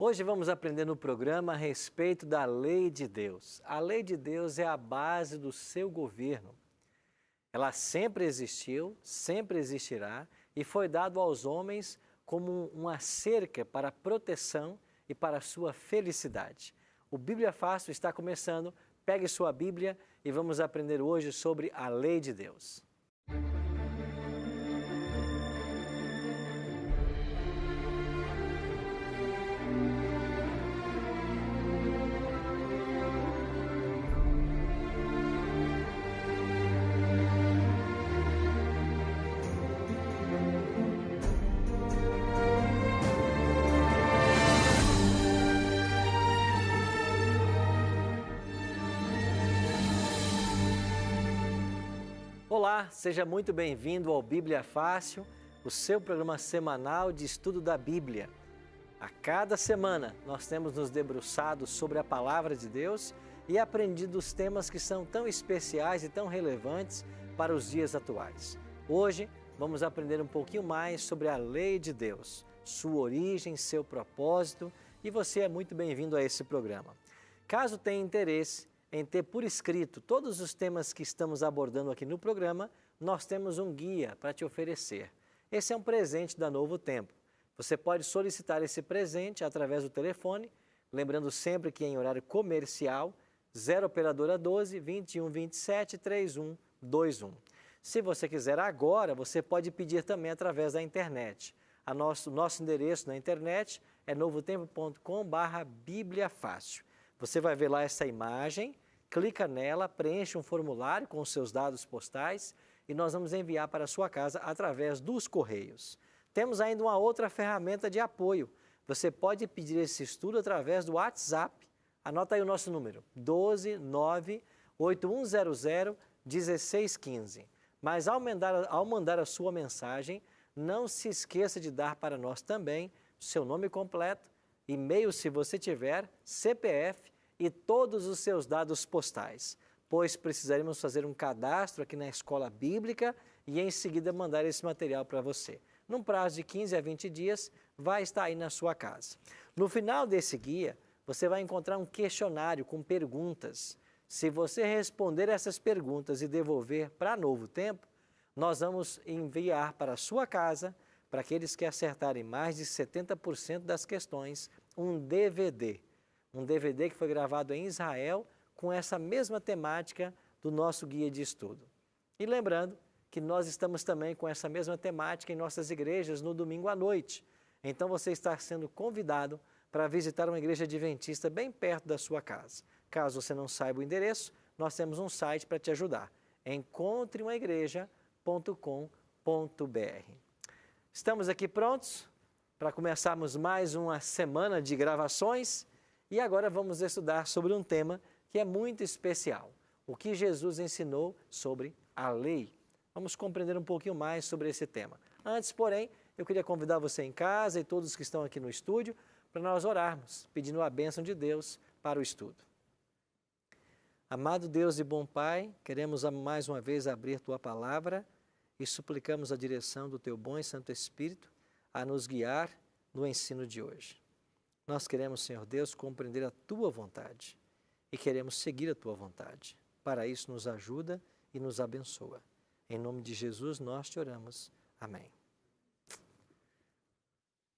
Hoje vamos aprender no programa a respeito da lei de Deus. A lei de Deus é a base do seu governo. Ela sempre existiu, sempre existirá e foi dado aos homens como uma cerca para proteção e para a sua felicidade. O Bíblia Fácil está começando. Pegue sua Bíblia e vamos aprender hoje sobre a lei de Deus. Olá, seja muito bem-vindo ao Bíblia Fácil, o seu programa semanal de estudo da Bíblia. A cada semana nós temos nos debruçado sobre a Palavra de Deus e aprendido os temas que são tão especiais e tão relevantes para os dias atuais. Hoje vamos aprender um pouquinho mais sobre a lei de Deus, sua origem, seu propósito, e você é muito bem-vindo a esse programa. Caso tenha interesse em ter por escrito todos os temas que estamos abordando aqui no programa, nós temos um guia para te oferecer. Esse é um presente da Novo Tempo. Você pode solicitar esse presente através do telefone, lembrando sempre que em horário comercial, 0 operadora 12 21 27 3121. Se você quiser agora, você pode pedir também através da internet. Nosso endereço na internet é novotempo.com/bibliafácil. Você vai ver lá essa imagem, clica nela, preenche um formulário com os seus dados postais e nós vamos enviar para a sua casa através dos correios. Temos ainda uma outra ferramenta de apoio. Você pode pedir esse estudo através do WhatsApp. Anota aí o nosso número, 12981001615. Mas ao mandar a sua mensagem, não se esqueça de dar para nós também seu nome completo, e-mail se você tiver, CPF, e todos os seus dados postais, pois precisaremos fazer um cadastro aqui na Escola Bíblica e em seguida mandar esse material para você. Num prazo de 15 a 20 dias, vai estar aí na sua casa. No final desse guia, você vai encontrar um questionário com perguntas. Se você responder essas perguntas e devolver para Novo Tempo, nós vamos enviar para a sua casa, para aqueles que acertarem mais de 70% das questões, um DVD. Um DVD que foi gravado em Israel com essa mesma temática do nosso guia de estudo. E lembrando que nós estamos também com essa mesma temática em nossas igrejas no domingo à noite. Então você está sendo convidado para visitar uma igreja adventista bem perto da sua casa. Caso você não saiba o endereço, nós temos um site para te ajudar. encontreumaigreja.com.br. Estamos aqui prontos para começarmos mais uma semana de gravações. E agora vamos estudar sobre um tema que é muito especial, o que Jesus ensinou sobre a lei. Vamos compreender um pouquinho mais sobre esse tema. Antes, porém, eu queria convidar você em casa e todos que estão aqui no estúdio para nós orarmos, pedindo a bênção de Deus para o estudo. Amado Deus e bom Pai, queremos mais uma vez abrir Tua Palavra e suplicamos a direção do Teu bom e Santo Espírito a nos guiar no ensino de hoje. Nós queremos, Senhor Deus, compreender a Tua vontade e queremos seguir a Tua vontade. Para isso, nos ajuda e nos abençoa. Em nome de Jesus, nós te oramos. Amém.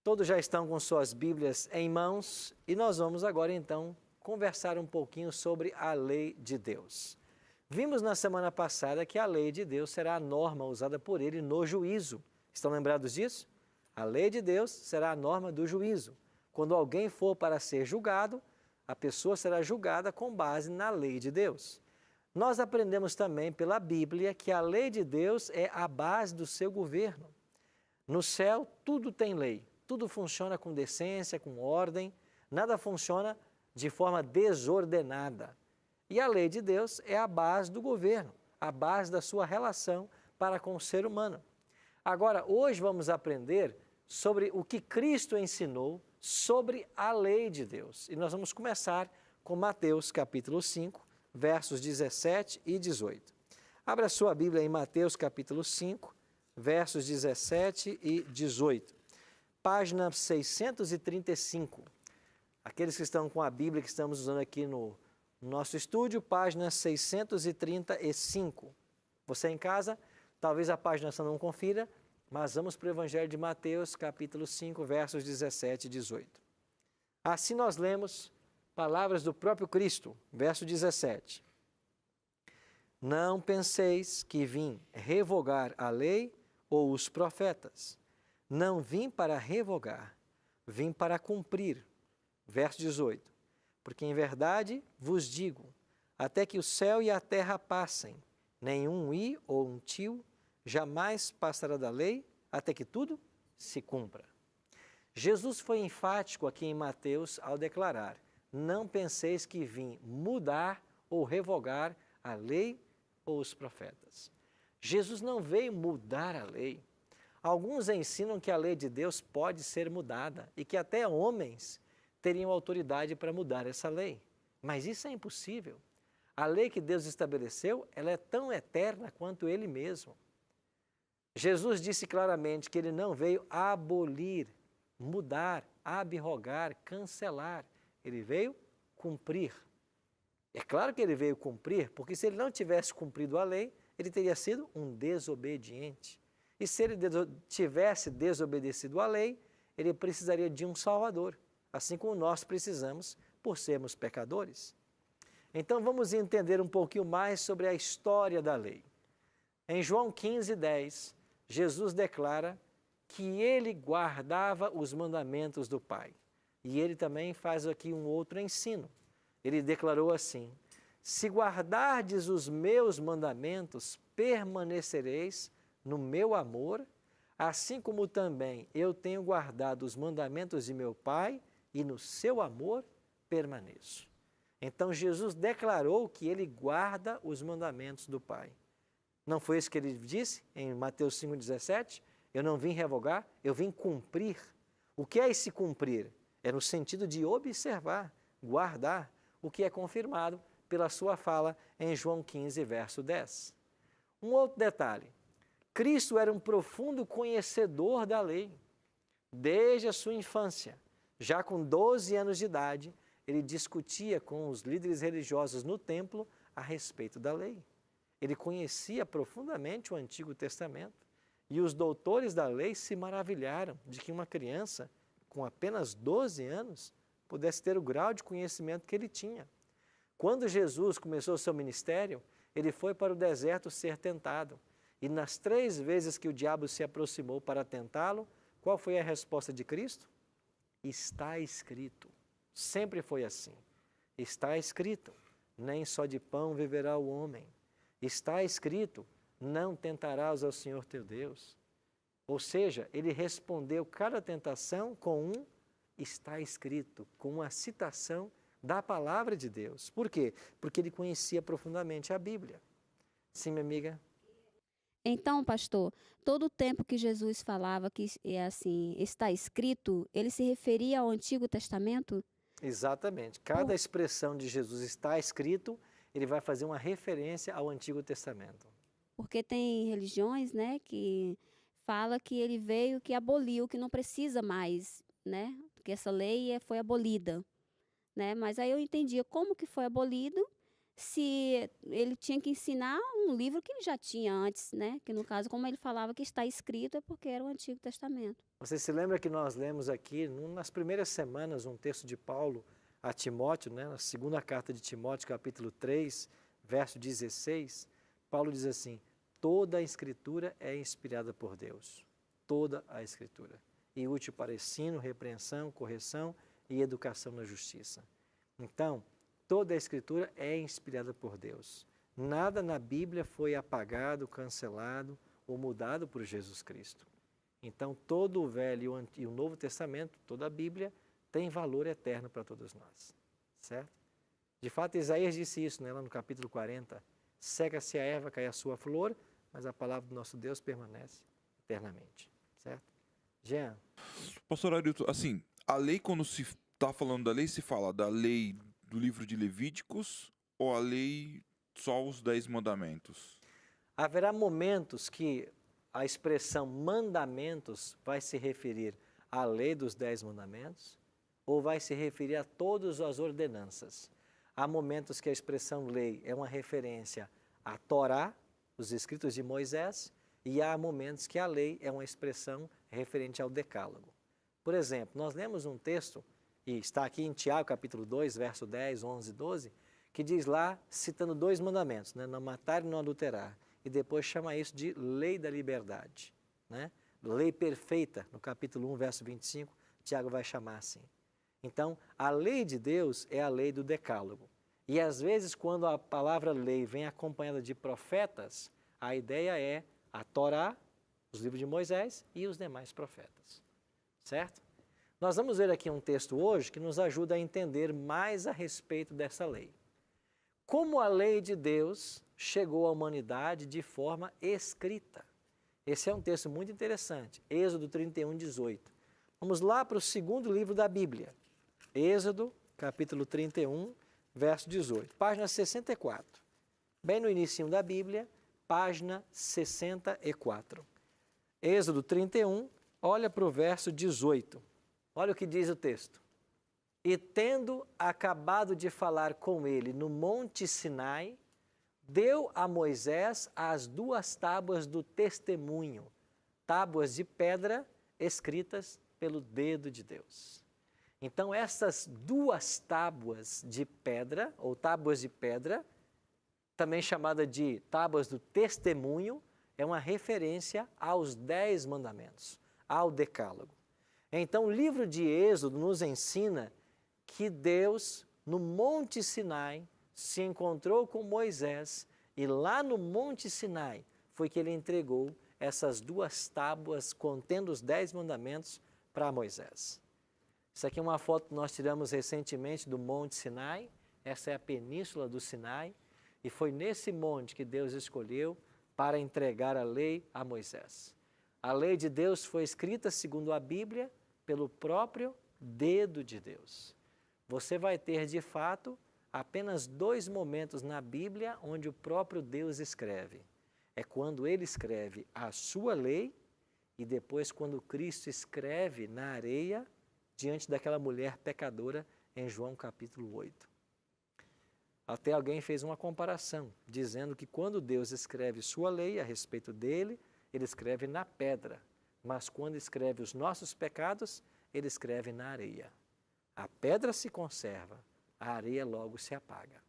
Todos já estão com suas Bíblias em mãos e nós vamos agora, então, conversar um pouquinho sobre a lei de Deus. Vimos na semana passada que a lei de Deus será a norma usada por Ele no juízo. Estão lembrados disso? A lei de Deus será a norma do juízo. Quando alguém for para ser julgado, a pessoa será julgada com base na lei de Deus. Nós aprendemos também pela Bíblia que a lei de Deus é a base do seu governo. No céu, tudo tem lei, tudo funciona com decência, com ordem, nada funciona de forma desordenada. E a lei de Deus é a base do governo, a base da sua relação para com o ser humano. Agora, hoje vamos aprender sobre o que Cristo ensinou sobre a lei de Deus. E nós vamos começar com Mateus capítulo 5, versos 17 e 18. Abra sua Bíblia em Mateus capítulo 5, versos 17 e 18. Página 635. Aqueles que estão com a Bíblia que estamos usando aqui no nosso estúdio, página 635. Você em casa, talvez a página você não confira, mas vamos para o Evangelho de Mateus, capítulo 5, versos 17 e 18. Assim nós lemos palavras do próprio Cristo, verso 17. Não penseis que vim revogar a lei ou os profetas. Não vim para revogar, vim para cumprir. Verso 18. Porque em verdade vos digo, até que o céu e a terra passem, nenhum i ou um tio jamais passará da lei, até que tudo se cumpra. Jesus foi enfático aqui em Mateus ao declarar, não penseis que vim mudar ou revogar a lei ou os profetas. Jesus não veio mudar a lei. Alguns ensinam que a lei de Deus pode ser mudada e que até homens teriam autoridade para mudar essa lei. Mas isso é impossível. A lei que Deus estabeleceu, ela é tão eterna quanto Ele mesmo. Jesus disse claramente que Ele não veio abolir, mudar, abrogar, cancelar. Ele veio cumprir. É claro que Ele veio cumprir, porque se Ele não tivesse cumprido a lei, Ele teria sido um desobediente. E se Ele tivesse desobedecido à lei, Ele precisaria de um Salvador, assim como nós precisamos por sermos pecadores. Então vamos entender um pouquinho mais sobre a história da lei. Em João 15:10, Jesus declara que Ele guardava os mandamentos do Pai. E Ele também faz aqui um outro ensino. Ele declarou assim, se guardardes os meus mandamentos, permanecereis no meu amor, assim como também eu tenho guardado os mandamentos de meu Pai e no seu amor permaneço. Então Jesus declarou que Ele guarda os mandamentos do Pai. Não foi isso que Ele disse em Mateus 5,17? Eu não vim revogar, eu vim cumprir. O que é esse cumprir? É no sentido de observar, guardar, o que é confirmado pela sua fala em João 15, verso 10. Um outro detalhe, Cristo era um profundo conhecedor da lei. Desde a sua infância, já com 12 anos de idade, ele discutia com os líderes religiosos no templo a respeito da lei. Ele conhecia profundamente o Antigo Testamento. E os doutores da lei se maravilharam de que uma criança com apenas 12 anos pudesse ter o grau de conhecimento que ele tinha. Quando Jesus começou o seu ministério, ele foi para o deserto ser tentado. E nas 3 vezes que o diabo se aproximou para tentá-lo, qual foi a resposta de Cristo? Está escrito. Sempre foi assim. Está escrito, nem só de pão viverá o homem. Está escrito, não tentarás ao Senhor teu Deus. Ou seja, ele respondeu cada tentação com um está escrito, com uma citação da palavra de Deus. Por quê? Porque ele conhecia profundamente a Bíblia. Sim, minha amiga? Então, pastor, todo o tempo que Jesus falava que assim, está escrito, ele se referia ao Antigo Testamento? Exatamente. Cada expressão de Jesus está escrito, ele vai fazer uma referência ao Antigo Testamento. Porque tem religiões, né, que fala que ele veio que aboliu, que não precisa mais, né, que essa lei foi abolida, né? Mas aí eu entendia como que foi abolido, se ele tinha que ensinar um livro que ele já tinha antes, né? Que no caso, como ele falava que está escrito, é porque era o Antigo Testamento. Você se lembra que nós lemos aqui, nas primeiras semanas, um texto de Paulo a Timóteo, né? Na segunda carta de Timóteo, capítulo 3, verso 16, Paulo diz assim, toda a Escritura é inspirada por Deus, toda a Escritura, e útil para ensino, repreensão, correção e educação na justiça. Então, toda a Escritura é inspirada por Deus. Nada na Bíblia foi apagado, cancelado ou mudado por Jesus Cristo. Então, todo o Velho e o Novo Testamento, toda a Bíblia, tem valor eterno para todos nós. Certo? De fato, Isaías disse isso, né, lá no capítulo 40. Seca-se a erva, cai a sua flor, mas a palavra do nosso Deus permanece eternamente. Certo? Jean? Pastor Arilton, assim, a lei, quando se está falando da lei, se fala da lei do livro de Levíticos ou a lei só os 10 mandamentos? Haverá momentos que a expressão mandamentos vai se referir à lei dos 10 mandamentos ou vai se referir a todas as ordenanças? Há momentos que a expressão lei é uma referência à Torá, os escritos de Moisés, e há momentos que a lei é uma expressão referente ao Decálogo. Por exemplo, nós lemos um texto, e está aqui em Tiago, capítulo 2, verso 10, 11 e 12, que diz lá, citando 2 mandamentos, né? Não matar e não adulterar. E depois chama isso de lei da liberdade, né? Lei perfeita, no capítulo 1, verso 25, Tiago vai chamar assim. Então, a lei de Deus é a lei do Decálogo. E às vezes, quando a palavra lei vem acompanhada de profetas, a ideia é a Torá, os livros de Moisés e os demais profetas. Certo? Nós vamos ver aqui um texto hoje que nos ajuda a entender mais a respeito dessa lei. Como a lei de Deus chegou à humanidade de forma escrita. Esse é um texto muito interessante, Êxodo 31, 18. Vamos lá para o segundo livro da Bíblia. Êxodo, capítulo 31, verso 18. Página 64. Bem no início da Bíblia, página 64. Êxodo 31, olha para o verso 18. Olha o que diz o texto. E tendo acabado de falar com ele no monte Sinai, deu a Moisés as 2 tábuas do testemunho, tábuas de pedra escritas pelo dedo de Deus. Então, essas 2 tábuas de pedra, ou tábuas de pedra, também chamada de tábuas do testemunho, é uma referência aos 10 mandamentos, ao Decálogo. Então, o livro de Êxodo nos ensina que Deus, no Monte Sinai, se encontrou com Moisés e lá no Monte Sinai foi que ele entregou essas 2 tábuas contendo os 10 mandamentos para Moisés. Isso aqui é uma foto que nós tiramos recentemente do Monte Sinai. Essa é a Península do Sinai e foi nesse monte que Deus escolheu para entregar a lei a Moisés. A lei de Deus foi escrita, segundo a Bíblia, pelo próprio dedo de Deus. Você vai ter, de fato, apenas 2 momentos na Bíblia onde o próprio Deus escreve. É quando ele escreve a sua lei e depois quando Cristo escreve na areia diante daquela mulher pecadora em João capítulo 8. Até alguém fez uma comparação, dizendo que quando Deus escreve sua lei a respeito dele, ele escreve na pedra, mas quando escreve os nossos pecados, ele escreve na areia. A pedra se conserva, a areia logo se apaga.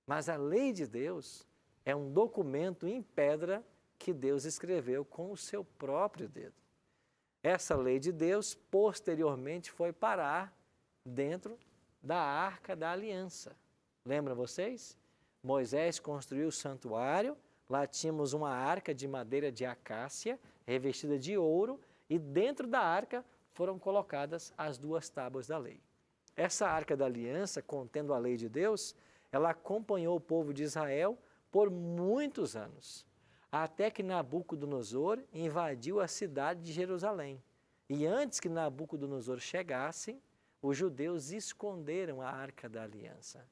Mas a lei de Deus é um documento em pedra que Deus escreveu com o seu próprio dedo. Essa lei de Deus, posteriormente, foi parar dentro da Arca da Aliança. Lembram vocês? Moisés construiu o santuário, lá tínhamos uma arca de madeira de acácia, revestida de ouro, e dentro da arca foram colocadas as 2 tábuas da lei. Essa Arca da Aliança, contendo a lei de Deus, ela acompanhou o povo de Israel por muitos anos, até que Nabucodonosor invadiu a cidade de Jerusalém. E antes que Nabucodonosor chegasse, os judeus esconderam a Arca da Aliança.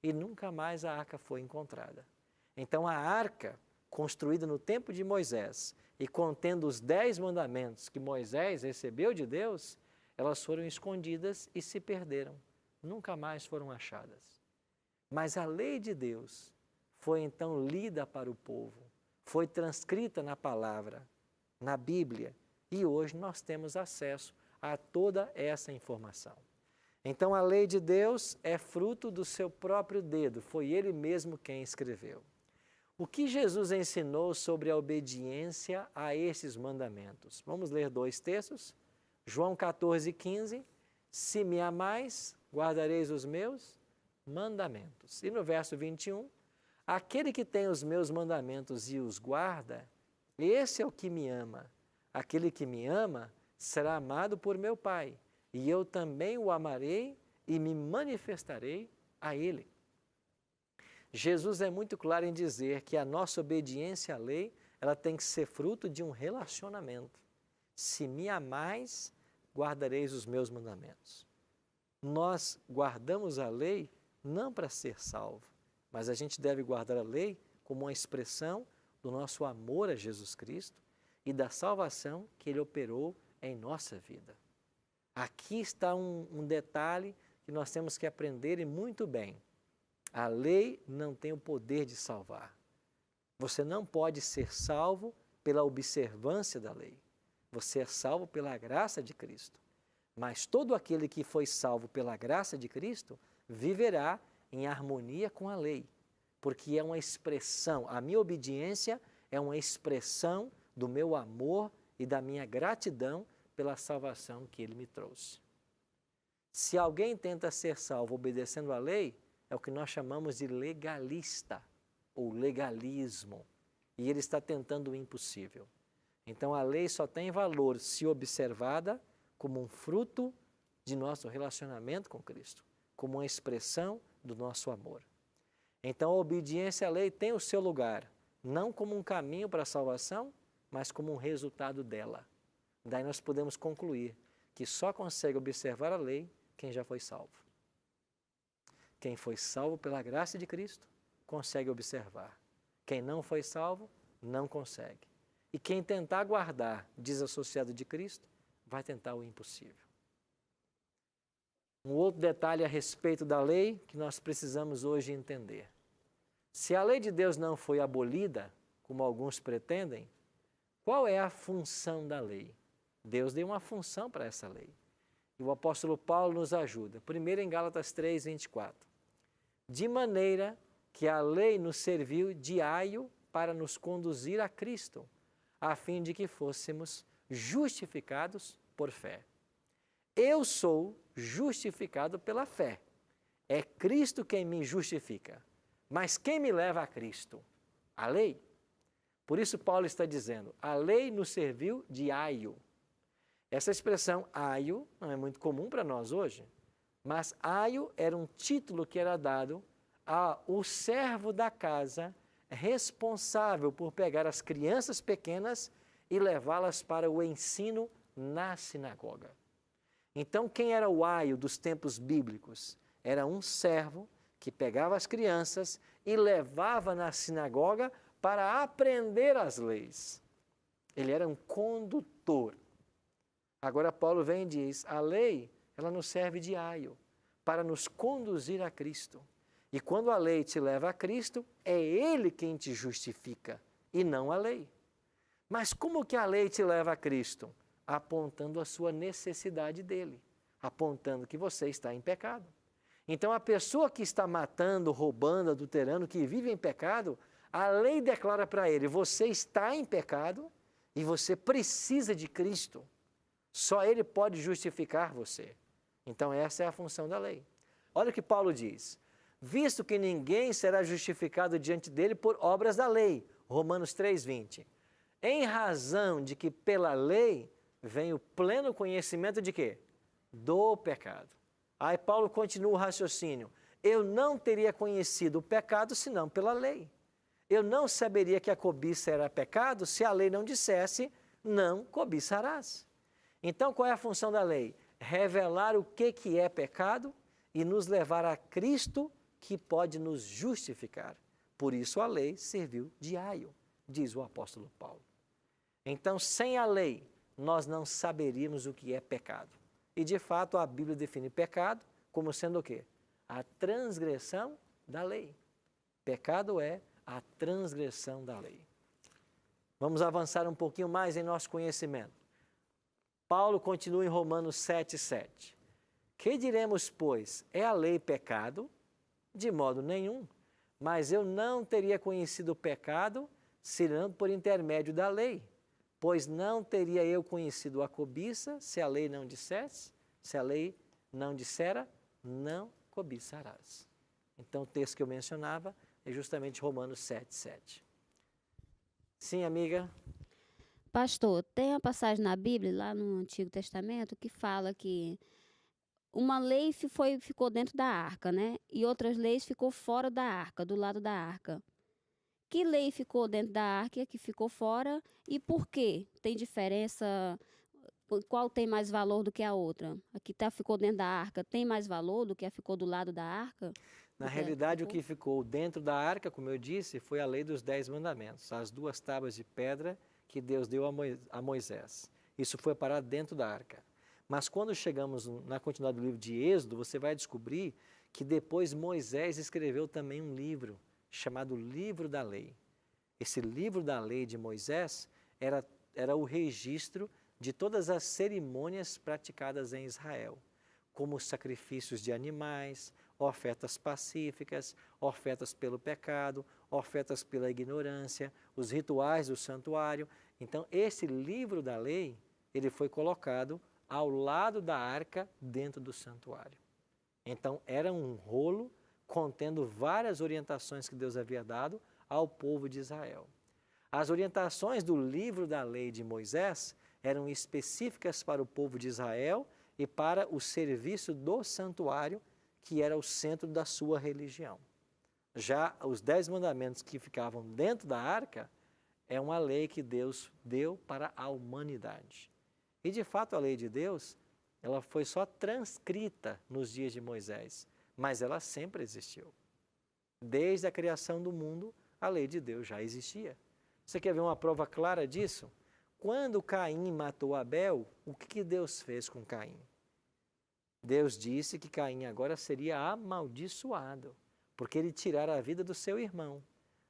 E nunca mais a arca foi encontrada. Então a arca, construída no tempo de Moisés e contendo os 10 mandamentos que Moisés recebeu de Deus, elas foram escondidas e se perderam. Nunca mais foram achadas. Mas a lei de Deus foi então lida para o povo, foi transcrita na palavra, na Bíblia, e hoje nós temos acesso a toda essa informação. Então, a lei de Deus é fruto do seu próprio dedo, foi ele mesmo quem escreveu. O que Jesus ensinou sobre a obediência a esses mandamentos? Vamos ler 2 textos. João 14, 15. Se me amais, guardareis os meus mandamentos. E no verso 21, aquele que tem os meus mandamentos e os guarda, esse é o que me ama. Aquele que me ama será amado por meu Pai. E eu também o amarei e me manifestarei a ele. Jesus é muito claro em dizer que a nossa obediência à lei, ela tem que ser fruto de um relacionamento. Se me amais, guardareis os meus mandamentos. Nós guardamos a lei não para ser salvo, mas a gente deve guardar a lei como uma expressão do nosso amor a Jesus Cristo e da salvação que Ele operou em nossa vida. Aqui está um detalhe que nós temos que aprender e muito bem. A lei não tem o poder de salvar. Você não pode ser salvo pela observância da lei. Você é salvo pela graça de Cristo. Mas todo aquele que foi salvo pela graça de Cristo viverá em harmonia com a lei, porque é uma expressão, a minha obediência é uma expressão do meu amor e da minha gratidão pela salvação que Ele me trouxe. Se alguém tenta ser salvo obedecendo a lei, é o que nós chamamos de legalista ou legalismo, e ele está tentando o impossível. Então a lei só tem valor se observada como um fruto de nosso relacionamento com Cristo, como uma expressão do nosso amor. Então a obediência à lei tem o seu lugar, não como um caminho para a salvação, mas como um resultado dela. Daí nós podemos concluir que só consegue observar a lei quem já foi salvo. Quem foi salvo pela graça de Cristo consegue observar. Quem não foi salvo não consegue. E quem tentar guardar desassociado de Cristo vai tentar o impossível. Um outro detalhe a respeito da lei que nós precisamos hoje entender. Se a lei de Deus não foi abolida, como alguns pretendem, qual é a função da lei? Deus deu uma função para essa lei. E o apóstolo Paulo nos ajuda. Primeiro em Gálatas 3, 24. De maneira que a lei nos serviu de aio para nos conduzir a Cristo, a fim de que fôssemos justificados por fé. Eu sou justificado pela fé. É Cristo quem me justifica. Mas quem me leva a Cristo? A lei. Por isso Paulo está dizendo, a lei nos serviu de aio. Essa expressão aio não é muito comum para nós hoje, mas aio era um título que era dado ao servo da casa responsável por pegar as crianças pequenas e levá-las para o ensino na sinagoga. Então, quem era o aio dos tempos bíblicos? Era um servo que pegava as crianças e levava na sinagoga para aprender as leis. Ele era um condutor. Agora Paulo vem e diz, a lei, ela nos serve de aio, para nos conduzir a Cristo. E quando a lei te leva a Cristo, é Ele quem te justifica, e não a lei. Mas como que a lei te leva a Cristo? Apontando a sua necessidade dele, apontando que você está em pecado. Então a pessoa que está matando, roubando, adulterando, que vive em pecado, a lei declara para ele, você está em pecado e você precisa de Cristo. Só Ele pode justificar você. Então essa é a função da lei. Olha o que Paulo diz. Visto que ninguém será justificado diante dele por obras da lei. Romanos 3:20. Em razão de que pela lei vem o pleno conhecimento de quê? Do pecado. Aí Paulo continua o raciocínio. Eu não teria conhecido o pecado senão pela lei. Eu não saberia que a cobiça era pecado se a lei não dissesse, não cobiçarás. Então, qual é a função da lei? Revelar o que é pecado e nos levar a Cristo que pode nos justificar. Por isso a lei serviu de aio, diz o apóstolo Paulo. Então, sem a lei, nós não saberíamos o que é pecado. E, de fato, a Bíblia define pecado como sendo o quê? A transgressão da lei. Pecado é a transgressão da lei. Vamos avançar um pouquinho mais em nosso conhecimento. Paulo continua em Romanos 7:7. Que diremos, pois? É a lei pecado? De modo nenhum. Mas eu não teria conhecido o pecado, senão por intermédio da lei. Pois não teria eu conhecido a cobiça, se a lei não dissesse, se a lei não dissera, não cobiçarás. Então o texto que eu mencionava é justamente Romanos 7:7. Sim, amiga? Pastor, tem a passagem na Bíblia, lá no Antigo Testamento, que fala que uma lei ficou dentro da arca, né? E outras leis ficou fora da arca, do lado da arca. Que lei ficou dentro da arca, que ficou fora e por quê? Tem diferença? Qual tem mais valor do que a outra? A que ficou dentro da arca tem mais valor do que a ficou do lado da arca? Na realidade, o que ficou dentro da arca, como eu disse, foi a lei dos 10 mandamentos, as 2 tábuas de pedra que Deus deu a Moisés. Isso foi parar dentro da arca. Mas quando chegamos na continuidade do livro de Êxodo, você vai descobrir que depois Moisés escreveu também um livro chamado Livro da Lei. Esse livro da lei de Moisés era o registro de todas as cerimônias praticadas em Israel, como os sacrifícios de animais, ofertas pacíficas, ofertas pelo pecado, ofertas pela ignorância, os rituais do santuário. Então, esse livro da lei, ele foi colocado ao lado da arca dentro do santuário. Então, era um rolo contendo várias orientações que Deus havia dado ao povo de Israel. As orientações do livro da lei de Moisés eram específicas para o povo de Israel e para o serviço do santuário, que era o centro da sua religião. Já os 10 mandamentos que ficavam dentro da arca é uma lei que Deus deu para a humanidade. E, de fato, a lei de Deus, ela foi só transcrita nos dias de Moisés, mas ela sempre existiu. Desde a criação do mundo, a lei de Deus já existia. Você quer ver uma prova clara disso? Quando Caim matou Abel, o que Deus fez com Caim? Deus disse que Caim agora seria amaldiçoado, porque ele tirara a vida do seu irmão.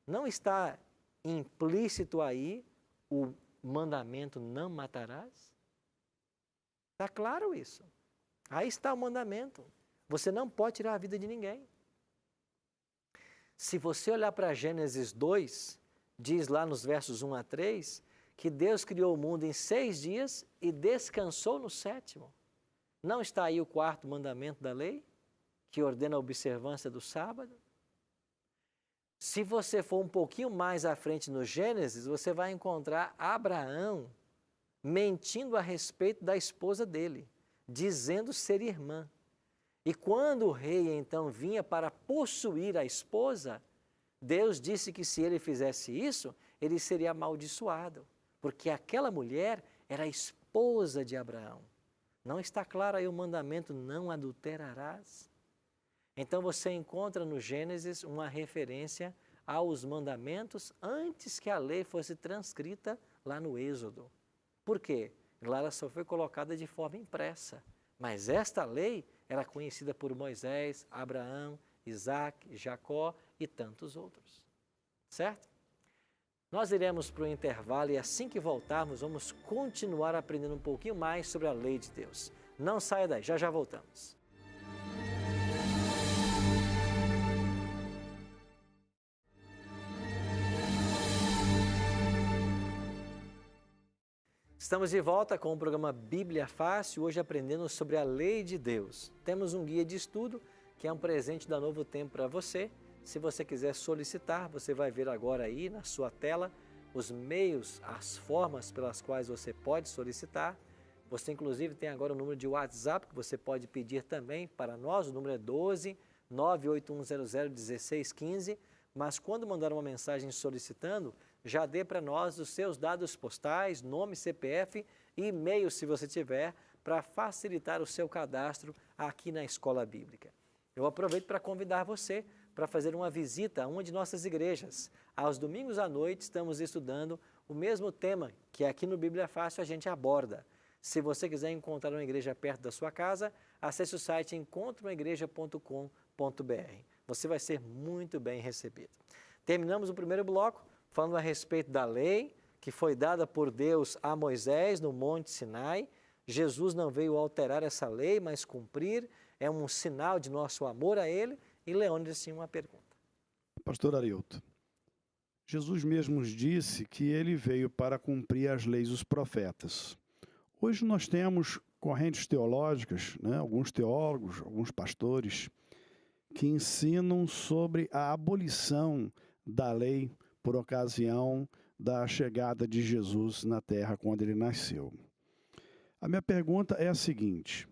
Não está implícito aí o mandamento não matarás? Está claro isso. Aí está o mandamento. Você não pode tirar a vida de ninguém. Se você olhar para Gênesis 2, diz lá nos versos 1 a 3, que Deus criou o mundo em 6 dias e descansou no 7º. Não está aí o 4º mandamento da lei, que ordena a observância do sábado? Se você for um pouquinho mais à frente no Gênesis, você vai encontrar Abraão mentindo a respeito da esposa dele, dizendo ser irmã. E quando o rei então vinha para possuir a esposa, Deus disse que se ele fizesse isso, ele seria amaldiçoado, porque aquela mulher era a esposa de Abraão. Não está claro aí o mandamento, não adulterarás? Então você encontra no Gênesis uma referência aos mandamentos antes que a lei fosse transcrita lá no Êxodo. Por quê? Lá ela só foi colocada de forma impressa. Mas esta lei era conhecida por Moisés, Abraão, Isaac, Jacó e tantos outros. Certo? Nós iremos para o intervalo e assim que voltarmos vamos continuar aprendendo um pouquinho mais sobre a lei de Deus. Não saia daí, já voltamos. Estamos de volta com o programa Bíblia Fácil, hoje aprendendo sobre a lei de Deus. Temos um guia de estudo que é um presente da Novo Tempo para você. Se você quiser solicitar, você vai ver agora aí na sua tela os meios, as formas pelas quais você pode solicitar. Você inclusive tem agora o número de WhatsApp que você pode pedir também para nós, o número é 12 98100 1615, mas quando mandar uma mensagem solicitando, já dê para nós os seus dados postais, nome, CPF e e-mail se você tiver, para facilitar o seu cadastro aqui na Escola Bíblica. Eu aproveito para convidar você para fazer uma visita a uma de nossas igrejas. Aos domingos à noite estamos estudando o mesmo tema que aqui no Bíblia Fácil a gente aborda. Se você quiser encontrar uma igreja perto da sua casa, acesse o site encontroumagreja.com.br. Você vai ser muito bem recebido. Terminamos o primeiro bloco falando a respeito da lei que foi dada por Deus a Moisés no Monte Sinai. Jesus não veio alterar essa lei, mas cumprir. É um sinal de nosso amor a Ele. E Leônidas tinha uma pergunta. Pastor Arilton, Jesus mesmo nos disse que Ele veio para cumprir as leis dos profetas. Hoje nós temos correntes teológicas, alguns teólogos, alguns pastores, que ensinam sobre a abolição da lei por ocasião da chegada de Jesus na terra quando ele nasceu. A minha pergunta é a seguinte: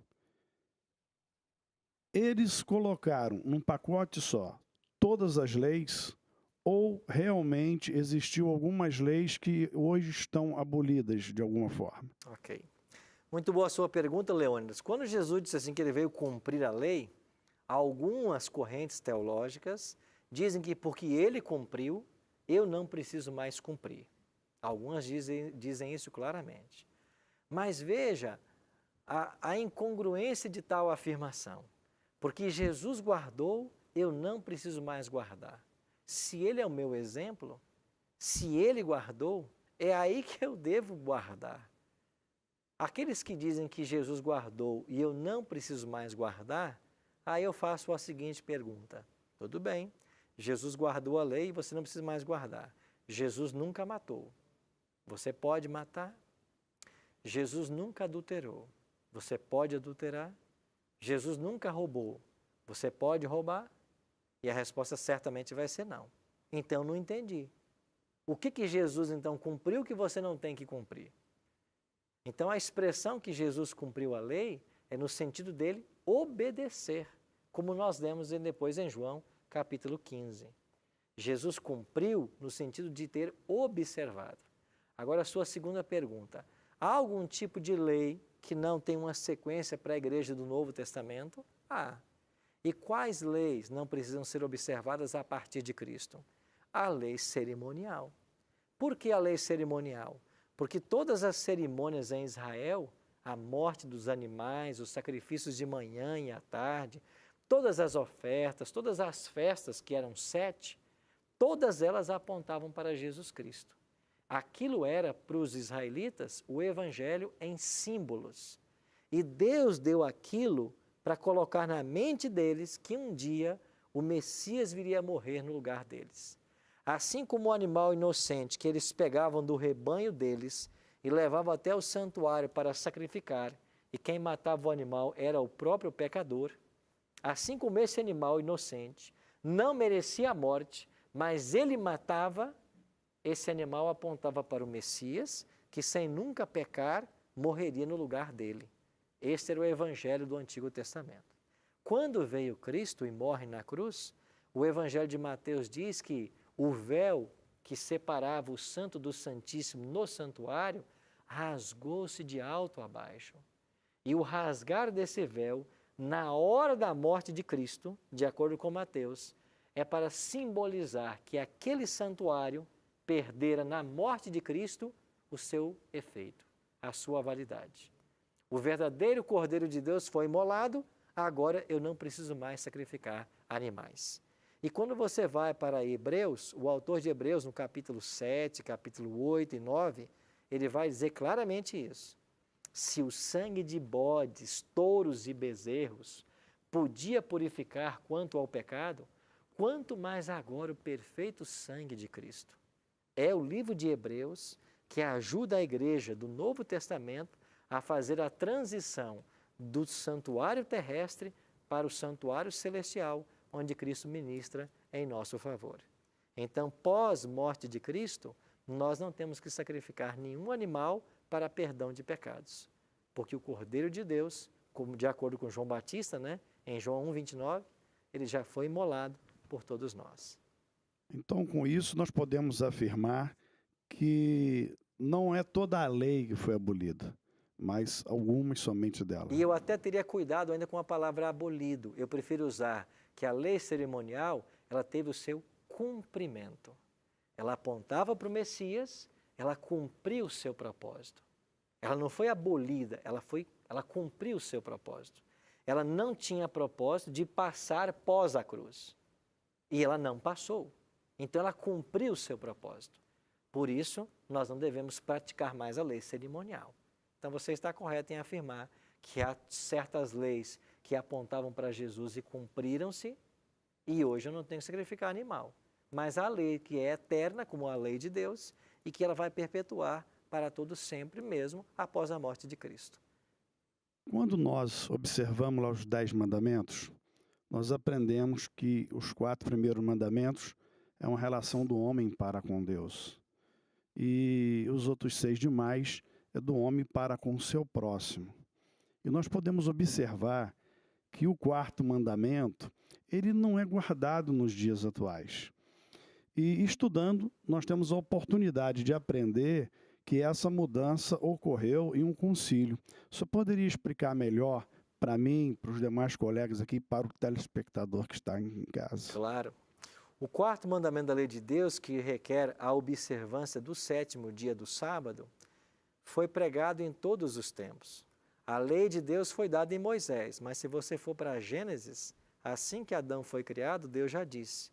eles colocaram num pacote só todas as leis ou realmente existiu algumas leis que hoje estão abolidas de alguma forma? Ok. Muito boa a sua pergunta, Leônidas. Quando Jesus disse assim que ele veio cumprir a lei, algumas correntes teológicas dizem que porque ele cumpriu, eu não preciso mais cumprir. Algumas dizem isso claramente. Mas veja, a incongruência de tal afirmação. Porque Jesus guardou, eu não preciso mais guardar. Se Ele é o meu exemplo, se Ele guardou, é aí que eu devo guardar. Aqueles que dizem que Jesus guardou e eu não preciso mais guardar, aí eu faço a seguinte pergunta. Tudo bem, Jesus guardou a lei e você não precisa mais guardar. Jesus nunca matou. Você pode matar? Jesus nunca adulterou. Você pode adulterar? Jesus nunca roubou. Você pode roubar? E a resposta certamente vai ser não. Então, não entendi. O que Jesus, então, cumpriu que você não tem que cumprir? Então, a expressão que Jesus cumpriu a lei é no sentido dele obedecer, como nós lemos depois em João, capítulo 15. Jesus cumpriu no sentido de ter observado. Agora, a sua segunda pergunta. Há algum tipo de lei que não tem uma sequência para a igreja do Novo Testamento? Há. E quais leis não precisam ser observadas a partir de Cristo? A lei cerimonial. Por que a lei cerimonial? Porque todas as cerimônias em Israel, a morte dos animais, os sacrifícios de manhã e à tarde, todas as ofertas, todas as festas, que eram 7, todas elas apontavam para Jesus Cristo. Aquilo era para os israelitas o evangelho em símbolos. E Deus deu aquilo para colocar na mente deles que um dia o Messias viria a morrer no lugar deles. Assim como o animal inocente que eles pegavam do rebanho deles e levavam até o santuário para sacrificar, e quem matava o animal era o próprio pecador, assim como esse animal inocente não merecia a morte, mas ele matava, esse animal apontava para o Messias, que sem nunca pecar, morreria no lugar dele. Este era o evangelho do Antigo Testamento. Quando veio Cristo e morre na cruz, o evangelho de Mateus diz que o véu que separava o Santo do Santíssimo no santuário rasgou-se de alto a baixo. E o rasgar desse véu, na hora da morte de Cristo, de acordo com Mateus, é para simbolizar que aquele santuário perdera na morte de Cristo o seu efeito, a sua validade. O verdadeiro Cordeiro de Deus foi imolado, agora eu não preciso mais sacrificar animais. E quando você vai para Hebreus, o autor de Hebreus, no capítulo 7, capítulo 8 e 9, ele vai dizer claramente isso. Se o sangue de bodes, touros e bezerros podia purificar quanto ao pecado, quanto mais agora o perfeito sangue de Cristo. É o livro de Hebreus que ajuda a igreja do Novo Testamento a fazer a transição do santuário terrestre para o santuário celestial, onde Cristo ministra em nosso favor. Então, pós-morte de Cristo, nós não temos que sacrificar nenhum animal para perdão de pecados, porque o Cordeiro de Deus, como de acordo com João Batista, em João 1:29, ele já foi imolado por todos nós. Então, com isso, nós podemos afirmar que não é toda a lei que foi abolida, mas algumas somente dela. E eu até teria cuidado ainda com a palavra abolido. Eu prefiro usar que a lei cerimonial, ela teve o seu cumprimento. Ela apontava para o Messias, ela cumpriu o seu propósito. Ela não foi abolida, ela cumpriu o seu propósito. Ela não tinha propósito de passar pós a cruz. E ela não passou. Então ela cumpriu o seu propósito. Por isso, nós não devemos praticar mais a lei cerimonial. Então você está correto em afirmar que há certas leis que apontavam para Jesus e cumpriram-se, e hoje eu não tenho que sacrificar animal. Mas há a lei que é eterna, como a lei de Deus, e que ela vai perpetuar para todo sempre, mesmo após a morte de Cristo. Quando nós observamos lá os 10 mandamentos, nós aprendemos que os 4 primeiros mandamentos é uma relação do homem para com Deus. E os outros 6 demais é do homem para com o seu próximo. E nós podemos observar que o 4º mandamento, ele não é guardado nos dias atuais. E estudando, nós temos a oportunidade de aprender que essa mudança ocorreu em um concílio. Você poderia explicar melhor para mim, para os demais colegas aqui, para o telespectador que está em casa? Claro. O 4º mandamento da lei de Deus, que requer a observância do 7º dia do sábado, foi pregado em todos os tempos. A lei de Deus foi dada em Moisés, mas se você for para Gênesis, assim que Adão foi criado, Deus já disse: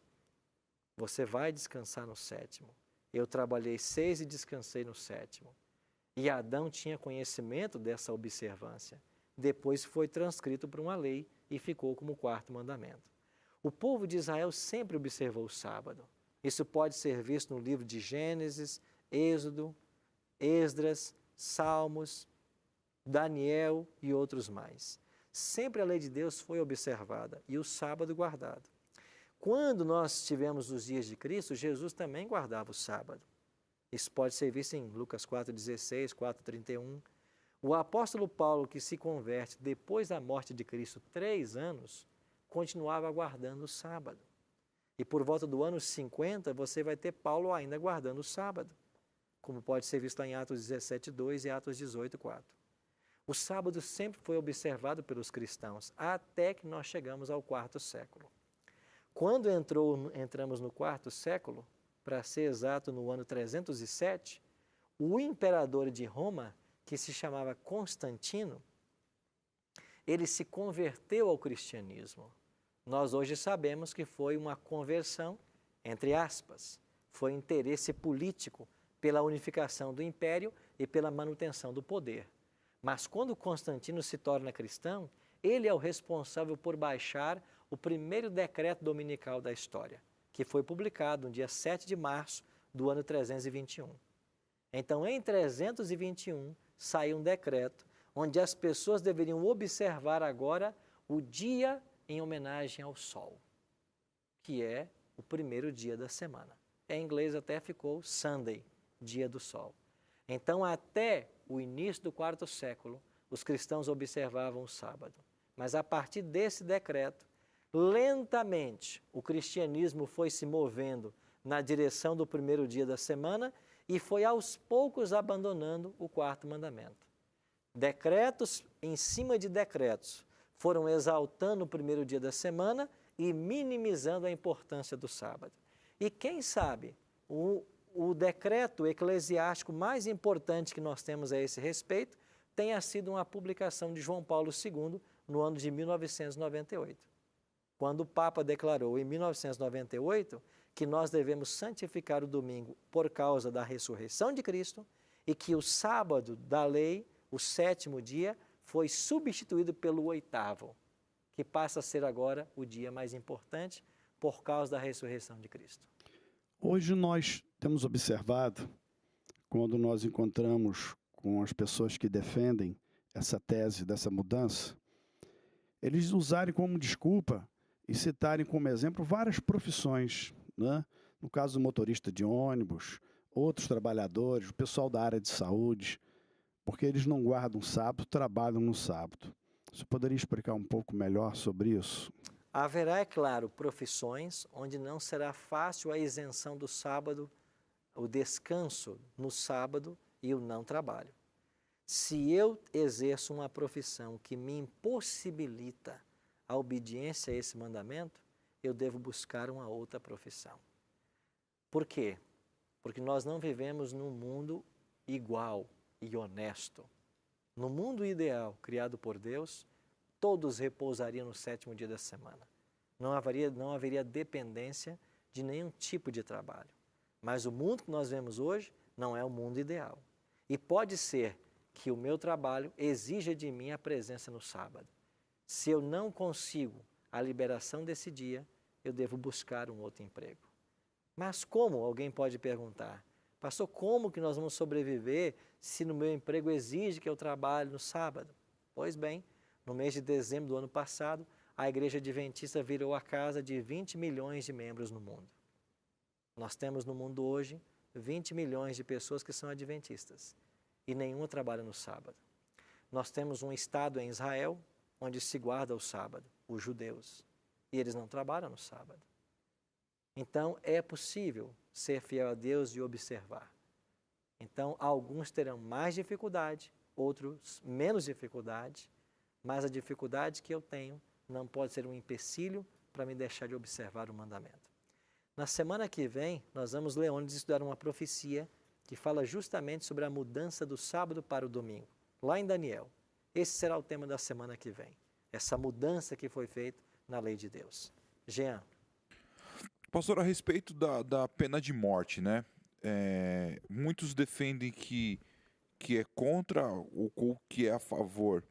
você vai descansar no sétimo. Eu trabalhei 6 e descansei no sétimo. E Adão tinha conhecimento dessa observância. Depois foi transcrito para uma lei e ficou como o 4º mandamento. O povo de Israel sempre observou o sábado. Isso pode ser visto no livro de Gênesis, Êxodo, Esdras, Salmos, Daniel e outros mais. Sempre a lei de Deus foi observada e o sábado guardado. Quando nós tivemos os dias de Cristo, Jesus também guardava o sábado. Isso pode ser visto em Lucas 4,16, 4,31. O apóstolo Paulo, que se converte depois da morte de Cristo 3 anos, continuava guardando o sábado. E por volta do ano 50, você vai ter Paulo ainda guardando o sábado, como pode ser visto lá em Atos 17,2 e Atos 18,4. O sábado sempre foi observado pelos cristãos, até que nós chegamos ao 4º século. Quando entramos no 4º século, para ser exato no ano 307, o imperador de Roma, que se chamava Constantino, ele se converteu ao cristianismo. Nós hoje sabemos que foi uma conversão, entre aspas, foi interesse político pela unificação do império e pela manutenção do poder. Mas quando Constantino se torna cristão, ele é o responsável por baixar o primeiro decreto dominical da história, que foi publicado no dia 7 de março do ano 321. Então, em 321, saiu um decreto onde as pessoas deveriam observar agora o dia em homenagem ao sol, que é o primeiro dia da semana. Em inglês até ficou Sunday, dia do sol. Então, até o início do 4º século, os cristãos observavam o sábado. Mas a partir desse decreto, lentamente, o cristianismo foi se movendo na direção do primeiro dia da semana e foi aos poucos abandonando o 4º mandamento. Decretos em cima de decretos foram exaltando o primeiro dia da semana e minimizando a importância do sábado. E quem sabe, o decreto eclesiástico mais importante que nós temos a esse respeito tenha sido uma publicação de João Paulo II no ano de 1998, quando o Papa declarou em 1998 que nós devemos santificar o domingo por causa da ressurreição de Cristo e que o sábado da lei, o 7º dia, foi substituído pelo 8º, que passa a ser agora o dia mais importante por causa da ressurreição de Cristo. Hoje nós temos observado, quando nós encontramos com as pessoas que defendem essa tese dessa mudança, eles usarem como desculpa e citarem como exemplo várias profissões, né? No caso do motorista de ônibus, outros trabalhadores, o pessoal da área de saúde, porque eles não guardam sábado, trabalham no sábado. Você poderia explicar um pouco melhor sobre isso? Haverá, é claro, profissões onde não será fácil a isenção do sábado, o descanso no sábado e o não trabalho. Se eu exerço uma profissão que me impossibilita a obediência a esse mandamento, eu devo buscar uma outra profissão. Por quê? Porque nós não vivemos num mundo igual e honesto. No mundo ideal criado por Deus, todos repousariam no 7º dia da semana. Não haveria dependência de nenhum tipo de trabalho. Mas o mundo que nós vemos hoje não é o mundo ideal. E pode ser que o meu trabalho exija de mim a presença no sábado. Se eu não consigo a liberação desse dia, eu devo buscar um outro emprego. Mas como? Alguém pode perguntar. Pastor, como que nós vamos sobreviver se no meu emprego exige que eu trabalhe no sábado? Pois bem, no mês de dezembro do ano passado, a Igreja Adventista virou a casa de 20 milhões de membros no mundo. Nós temos no mundo hoje 20 milhões de pessoas que são adventistas e nenhuma trabalha no sábado. Nós temos um estado em Israel onde se guarda o sábado, os judeus, e eles não trabalham no sábado. Então, é possível ser fiel a Deus e observar. Então, alguns terão mais dificuldade, outros menos dificuldade, mas a dificuldade que eu tenho não pode ser um empecilho para me deixar de observar o mandamento. Na semana que vem, nós vamos ler onde estudar uma profecia que fala justamente sobre a mudança do sábado para o domingo, lá em Daniel. Esse será o tema da semana que vem. Essa mudança que foi feita na lei de Deus. Jean. Pastor, a respeito da pena de morte, né? Muitos defendem que é contra ou que é a favor.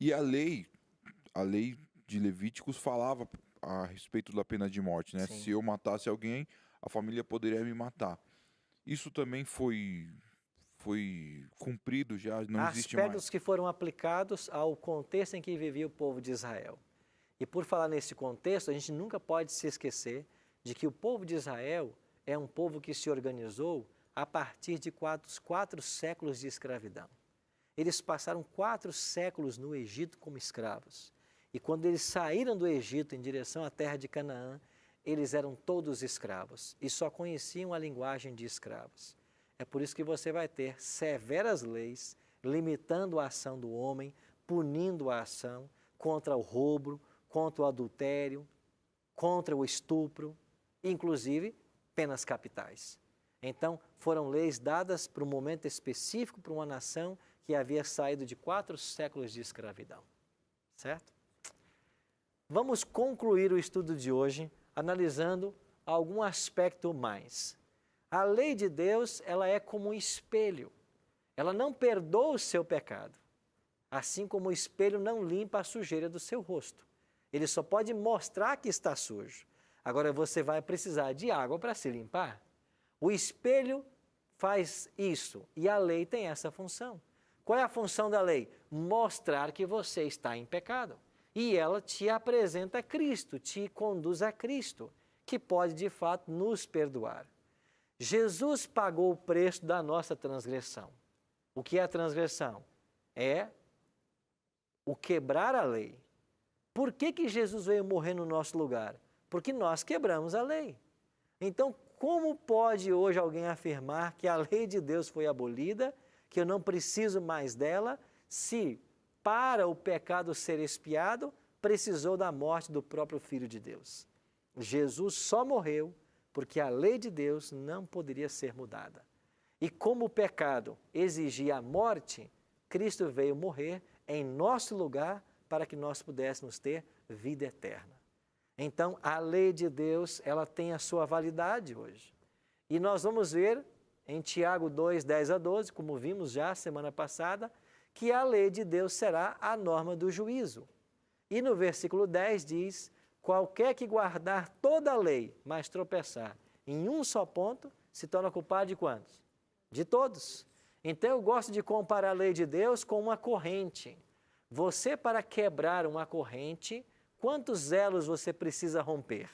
E a lei de Levíticos falava a respeito da pena de morte, né? Sim. Se eu matasse alguém, a família poderia me matar. Isso também foi cumprido já, não existe mais. Aspectos que foram aplicados ao contexto em que vivia o povo de Israel. E por falar nesse contexto, a gente nunca pode se esquecer de que o povo de Israel é um povo que se organizou a partir de quatro séculos de escravidão. Eles passaram 4 séculos no Egito como escravos. E quando eles saíram do Egito em direção à terra de Canaã, eles eram todos escravos e só conheciam a linguagem de escravos. É por isso que você vai ter severas leis limitando a ação do homem, punindo a ação contra o roubo, contra o adultério, contra o estupro, inclusive penas capitais. Então, foram leis dadas para um momento específico, para uma nação que havia saído de 4 séculos de escravidão. Certo? Vamos concluir o estudo de hoje analisando algum aspecto mais. A lei de Deus, ela é como um espelho. Ela não perdoa o seu pecado, assim como o espelho não limpa a sujeira do seu rosto. Ele só pode mostrar que está sujo. Agora você vai precisar de água para se limpar. O espelho faz isso e a lei tem essa função. Qual é a função da lei? Mostrar que você está em pecado. E ela te apresenta a Cristo, te conduz a Cristo, que pode de fato nos perdoar. Jesus pagou o preço da nossa transgressão. O que é a transgressão? É o quebrar a lei. Por que Jesus veio morrer no nosso lugar? Porque nós quebramos a lei. Então, como pode hoje alguém afirmar que a lei de Deus foi abolida, que eu não preciso mais dela, se para o pecado ser expiado, precisou da morte do próprio Filho de Deus? Jesus só morreu porque a lei de Deus não poderia ser mudada. E como o pecado exigia a morte, Cristo veio morrer em nosso lugar para que nós pudéssemos ter vida eterna. Então, a lei de Deus, ela tem a sua validade hoje. E nós vamos ver em Tiago 2, 10 a 12, como vimos já semana passada, que a lei de Deus será a norma do juízo. E no versículo 10 diz: qualquer que guardar toda a lei, mas tropeçar em um só ponto, se torna culpado de quantos? De todos. Então eu gosto de comparar a lei de Deus com uma corrente. Você, para quebrar uma corrente, quantos elos você precisa romper?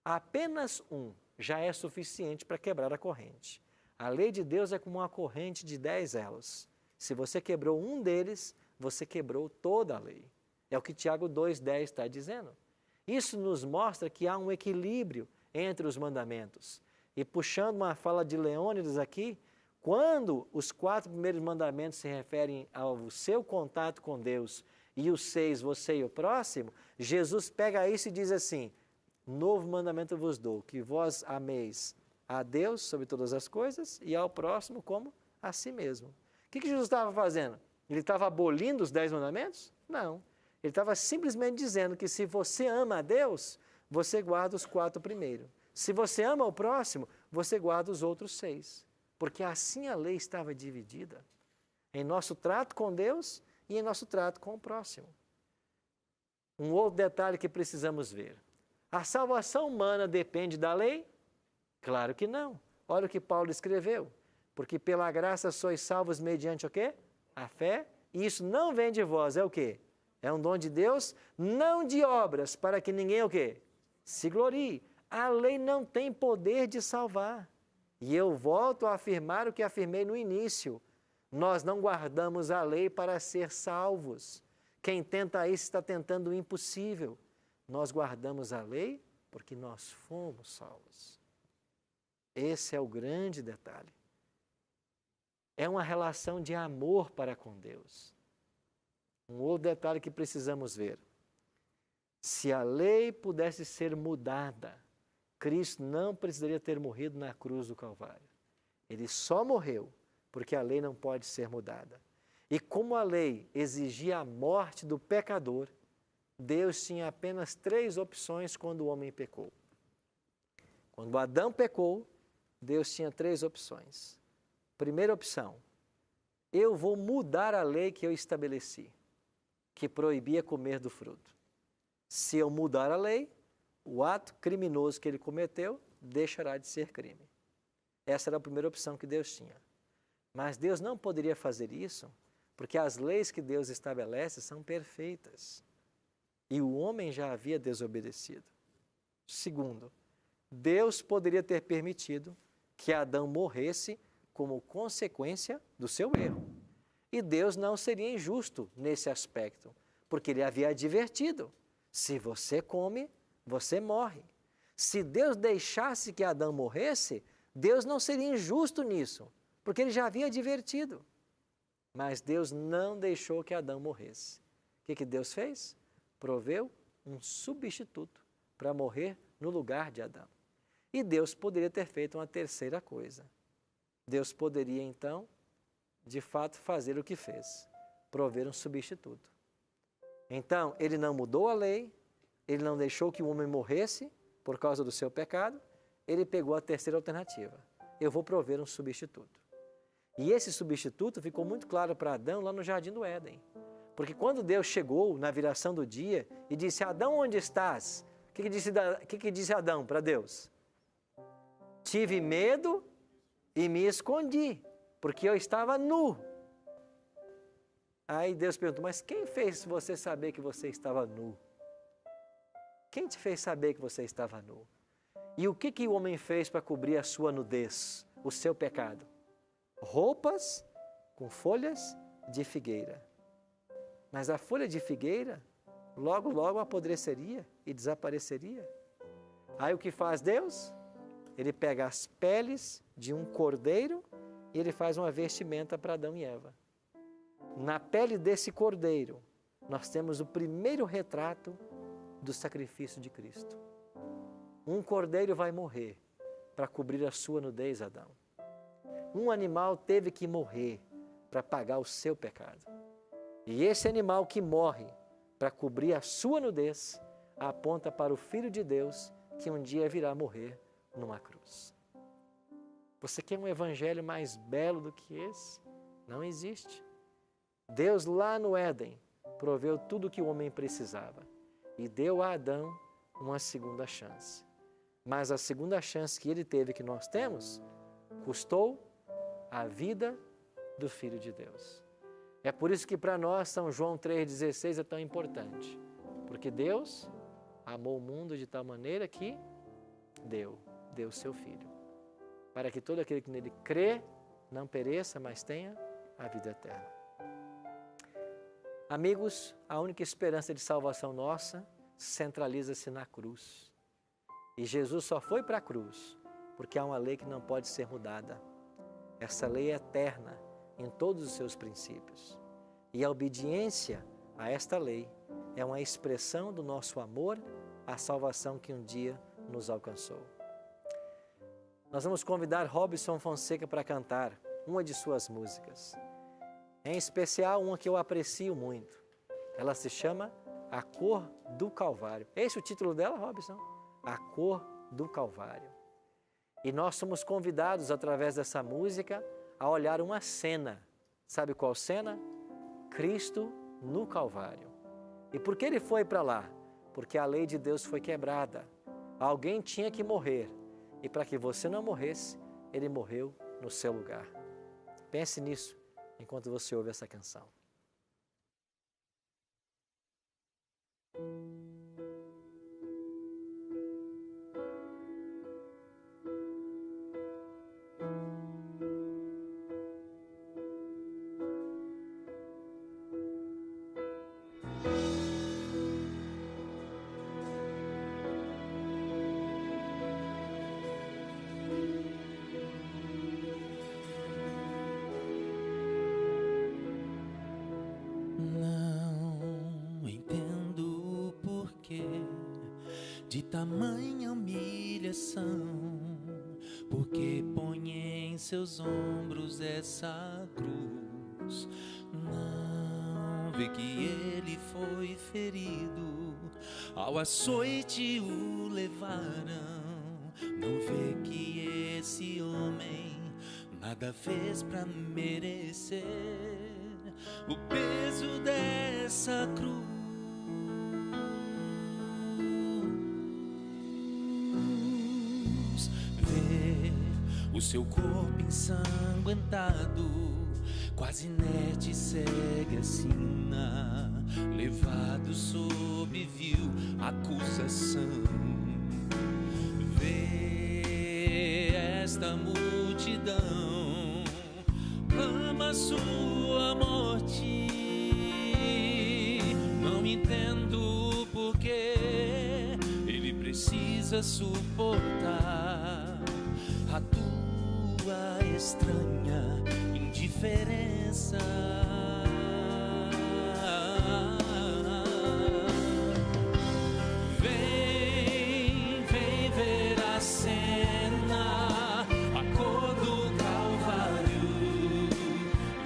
Apenas um já é suficiente para quebrar a corrente. A lei de Deus é como uma corrente de 10 elos. Se você quebrou um deles, você quebrou toda a lei. É o que Tiago 2,10 está dizendo. Isso nos mostra que há um equilíbrio entre os mandamentos. E puxando uma fala de Leônidas aqui, quando os 4 primeiros mandamentos se referem ao seu contato com Deus e os 6, você e o próximo, Jesus pega isso e diz assim: novo mandamento eu vos dou, que vós ameis a Deus sobre todas as coisas e ao próximo como a si mesmo. O que Jesus estava fazendo? Ele estava abolindo os 10 mandamentos? Não. Ele estava simplesmente dizendo que se você ama a Deus, você guarda os 4 primeiros. Se você ama o próximo, você guarda os outros 6. Porque assim a lei estava dividida em nosso trato com Deus e em nosso trato com o próximo. Um outro detalhe que precisamos ver. A salvação humana depende da lei? Claro que não. Olha o que Paulo escreveu. Porque pela graça sois salvos mediante o quê? A fé. E isso não vem de vós, é o quê? É um dom de Deus, não de obras, para que ninguém o quê? Se glorie. A lei não tem poder de salvar. E eu volto a afirmar o que afirmei no início. Nós não guardamos a lei para ser salvos. Quem tenta isso está tentando o impossível. Nós guardamos a lei porque nós fomos salvos. Esse é o grande detalhe. É uma relação de amor para com Deus. Um outro detalhe que precisamos ver. Se a lei pudesse ser mudada, Cristo não precisaria ter morrido na cruz do Calvário. Ele só morreu porque a lei não pode ser mudada. E como a lei exigia a morte do pecador, Deus tinha apenas 3 opções quando o homem pecou. Quando Adão pecou, Deus tinha 3 opções. Primeira opção, eu vou mudar a lei que eu estabeleci, que proibia comer do fruto. Se eu mudar a lei, o ato criminoso que ele cometeu deixará de ser crime. Essa era a primeira opção que Deus tinha. Mas Deus não poderia fazer isso, porque as leis que Deus estabelece são perfeitas. E o homem já havia desobedecido. Segundo, Deus poderia ter permitido que Adão morresse como consequência do seu erro. E Deus não seria injusto nesse aspecto, porque ele havia advertido: se você come, você morre. Se Deus deixasse que Adão morresse, Deus não seria injusto nisso, porque ele já havia advertido. Mas Deus não deixou que Adão morresse. O que Deus fez? Proveu um substituto para morrer no lugar de Adão. E Deus poderia ter feito uma terceira coisa. Deus poderia, então, de fato, fazer o que fez: prover um substituto. Então, ele não mudou a lei, ele não deixou que o homem morresse por causa do seu pecado, ele pegou a terceira alternativa: eu vou prover um substituto. E esse substituto ficou muito claro para Adão lá no Jardim do Éden. Porque quando Deus chegou na viração do dia e disse: Adão, onde estás? O que disse Adão para Deus? Tive medo e me escondi, porque eu estava nu. Aí Deus perguntou: mas quem fez você saber que você estava nu? Quem te fez saber que você estava nu? E o que o homem fez para cobrir a sua nudez, o seu pecado? Roupas com folhas de figueira. Mas a folha de figueira logo, logo apodreceria e desapareceria. Aí o que faz Deus? Ele pega as peles de um cordeiro e ele faz uma vestimenta para Adão e Eva. Na pele desse cordeiro, nós temos o primeiro retrato do sacrifício de Cristo. Um cordeiro vai morrer para cobrir a sua nudez, Adão. Um animal teve que morrer para pagar o seu pecado. E esse animal que morre para cobrir a sua nudez aponta para o Filho de Deus que um dia virá morrer numa cruz. Você quer um evangelho mais belo do que esse? Não existe. Deus lá no Éden proveu tudo o que o homem precisava e deu a Adão uma segunda chance. Mas a segunda chance que ele teve, que nós temos, custou a vida do Filho de Deus. É por isso que para nós São João 3,16 é tão importante. Porque Deus amou o mundo de tal maneira que deu o seu Filho. Para que todo aquele que nele crê não pereça, mas tenha a vida eterna. Amigos, a única esperança de salvação nossa centraliza-se na cruz. E Jesus só foi para a cruz porque há uma lei que não pode ser mudada. Essa lei é eterna em todos os seus princípios. E a obediência a esta lei é uma expressão do nosso amor à salvação que um dia nos alcançou. Nós vamos convidar Robson Fonseca para cantar uma de suas músicas. Em especial uma que eu aprecio muito. Ela se chama A Cor do Calvário. É esse o título dela, Robson? A Cor do Calvário. E nós somos convidados, através dessa música, a olhar uma cena. Sabe qual cena? Cristo no Calvário. E por que ele foi para lá? Porque a lei de Deus foi quebrada. Alguém tinha que morrer. E para que você não morresse, ele morreu no seu lugar. Pense nisso enquanto você ouve essa canção. De tamanha humilhação, porque põe em seus ombros essa cruz. Não vê que ele foi ferido, ao açoite o levaram. Não vê que esse homem nada fez pra merecer o peso dessa cruz. Vê o seu corpo ensanguentado, quase inerte, segue a sina, levado sob vil acusação. Vê esta multidão, ama sua morte. Não entendo porque ele precisa suportar a tua estranha indiferença. Vem ver a cena, a cor do Calvário.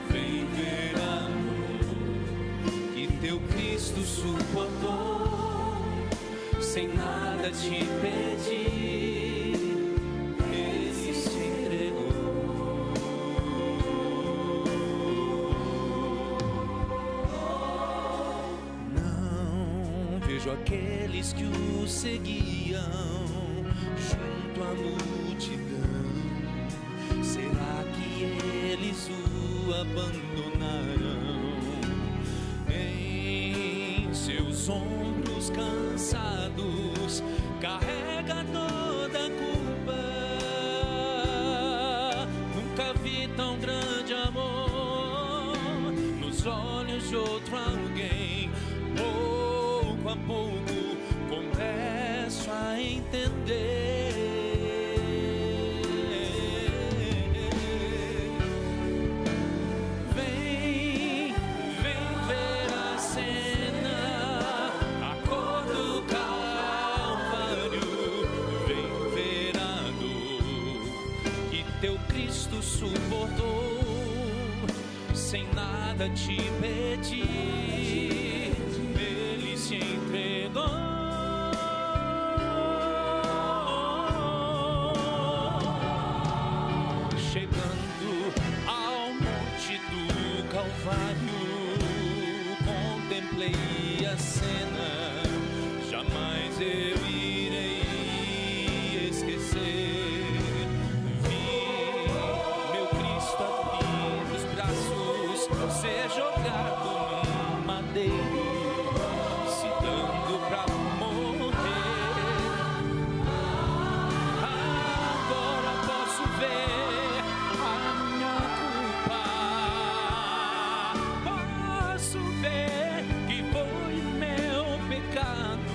Vem ver amor que teu Cristo suportou, sem nada te pedir. Ele se entregou. Não vejo aqueles que o seguiam junto à multidão. Será que eles o abandonarão? Em seus ombros cansados carrega toda a culpa. Nunca vi tão grande amor nos olhos de outro alguém. Pouco a pouco começo a entender. Vem ver a cena, a cor do Calvário. Vem ver a dor que teu Cristo suportou, sem nada te pedir. Ele se entregou. Chegando ao monte do Calvário, contemplei a cena, jamais eu irei esquecer. Vi meu Cristo abrir os braços, ser jogado num madeiro, se dando pra morrer. Agora posso ver a minha culpa, posso ver que foi meu pecado.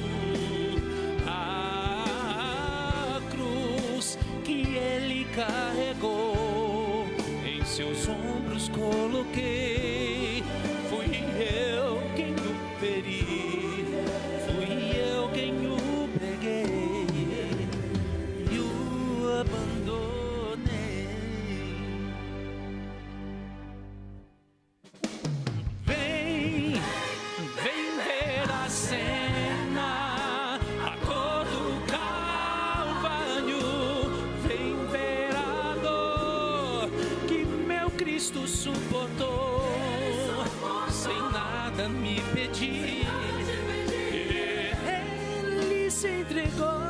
A cruz que ele carregou, em seus ombros coloquei. Fui eu quem o feri, fui eu quem o preguei e o abandonei. Vem ver a cena, a cor do Calvário. Vem ver a dor que meu Cristo suportou, sem nada me pedir. Ele se entregou.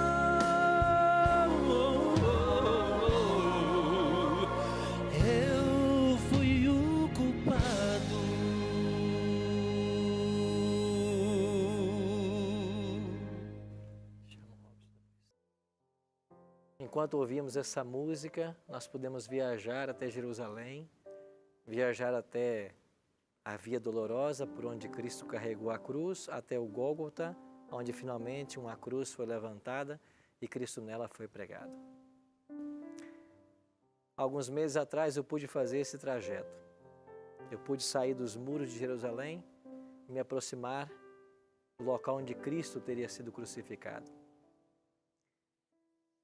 Eu fui o culpado. Enquanto ouvimos essa música, nós podemos viajar até Jerusalém, viajar até a Via Dolorosa, por onde Cristo carregou a cruz, até o Gólgota, onde finalmente uma cruz foi levantada e Cristo nela foi pregado. Alguns meses atrás eu pude fazer esse trajeto. Eu pude sair dos muros de Jerusalém e me aproximar do local onde Cristo teria sido crucificado.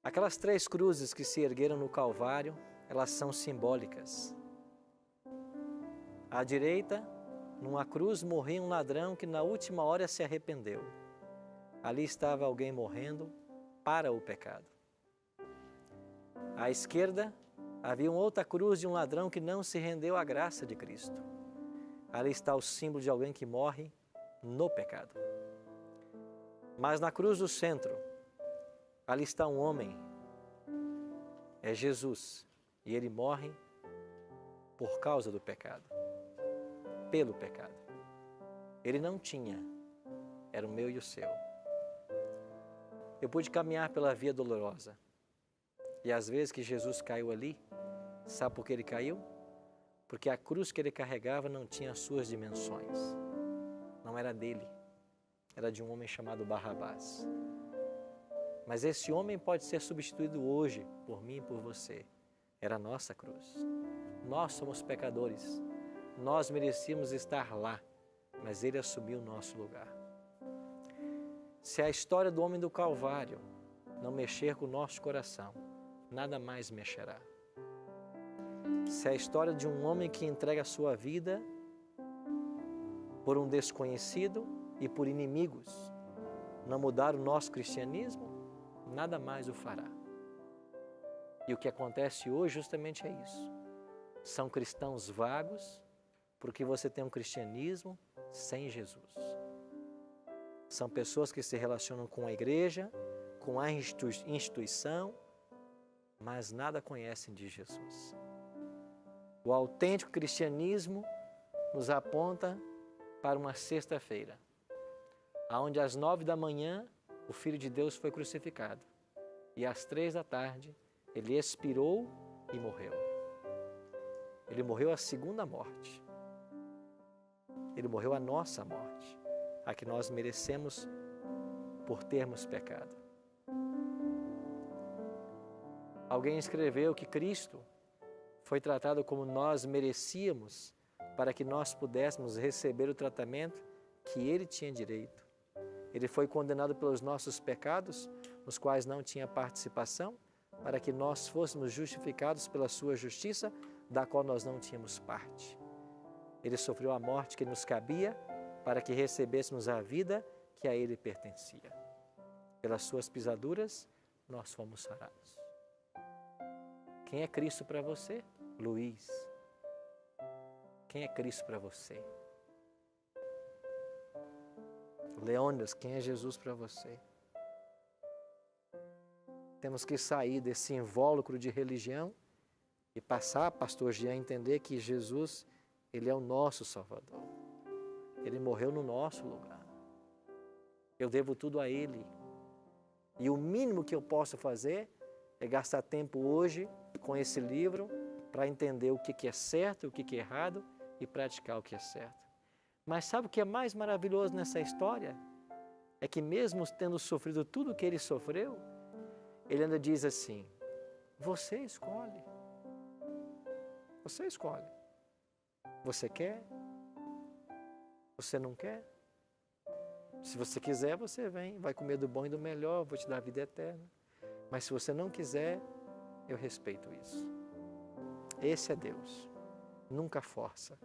Aquelas 3 cruzes que se ergueram no Calvário, elas são simbólicas. À direita, numa cruz, morria um ladrão que na última hora se arrependeu. Ali estava alguém morrendo para o pecado. À esquerda, havia uma outra cruz de um ladrão que não se rendeu à graça de Cristo. Ali está o símbolo de alguém que morre no pecado. Mas na cruz do centro, ali está um homem, é Jesus, e ele morre por causa do pecado, pelo pecado. Ele não tinha, era o meu e o seu. Eu pude caminhar pela via dolorosa, e às vezes que Jesus caiu ali, sabe por que ele caiu? Porque a cruz que ele carregava não tinha as suas dimensões, não era dele, era de um homem chamado Barrabás. Mas esse homem pode ser substituído hoje por mim e por você. Era a nossa cruz. Nós somos pecadores. Nós merecíamos estar lá, mas ele assumiu o nosso lugar. Se a história do homem do Calvário não mexer com o nosso coração, nada mais mexerá. Se a história de um homem que entrega a sua vida por um desconhecido e por inimigos não mudar o nosso cristianismo, nada mais o fará. E o que acontece hoje justamente é isso. São cristãos vagos porque você tem um cristianismo sem Jesus. São pessoas que se relacionam com a igreja, com a instituição, mas nada conhecem de Jesus. O autêntico cristianismo nos aponta para uma sexta-feira, onde às 9 da manhã o Filho de Deus foi crucificado e às 3 da tarde ele expirou e morreu. Ele morreu a segunda morte. Ele morreu a nossa morte, a que nós merecemos por termos pecado. Alguém escreveu que Cristo foi tratado como nós merecíamos para que nós pudéssemos receber o tratamento que ele tinha direito. Ele foi condenado pelos nossos pecados, nos quais não tinha participação, para que nós fôssemos justificados pela sua justiça, da qual nós não tínhamos parte. Ele sofreu a morte que nos cabia, para que recebêssemos a vida que a ele pertencia. Pelas suas pisaduras, nós fomos sarados. Quem é Cristo para você? Luiz. Quem é Cristo para você? Leônidas, quem é Jesus para você? Temos que sair desse invólucro de religião e passar, pastor Jean, a entender que Jesus, ele é o nosso Salvador. Ele morreu no nosso lugar. Eu devo tudo a ele. E o mínimo que eu posso fazer é gastar tempo hoje com esse livro para entender o que é certo, o que é errado e praticar o que é certo. Mas sabe o que é mais maravilhoso nessa história? É que mesmo tendo sofrido tudo o que ele sofreu, ele ainda diz assim, você escolhe. Você escolhe. Você quer? Você não quer? Se você quiser, você vem, vai comer do bom e do melhor, vou te dar a vida eterna. Mas se você não quiser, eu respeito isso. Esse é Deus. Nunca força.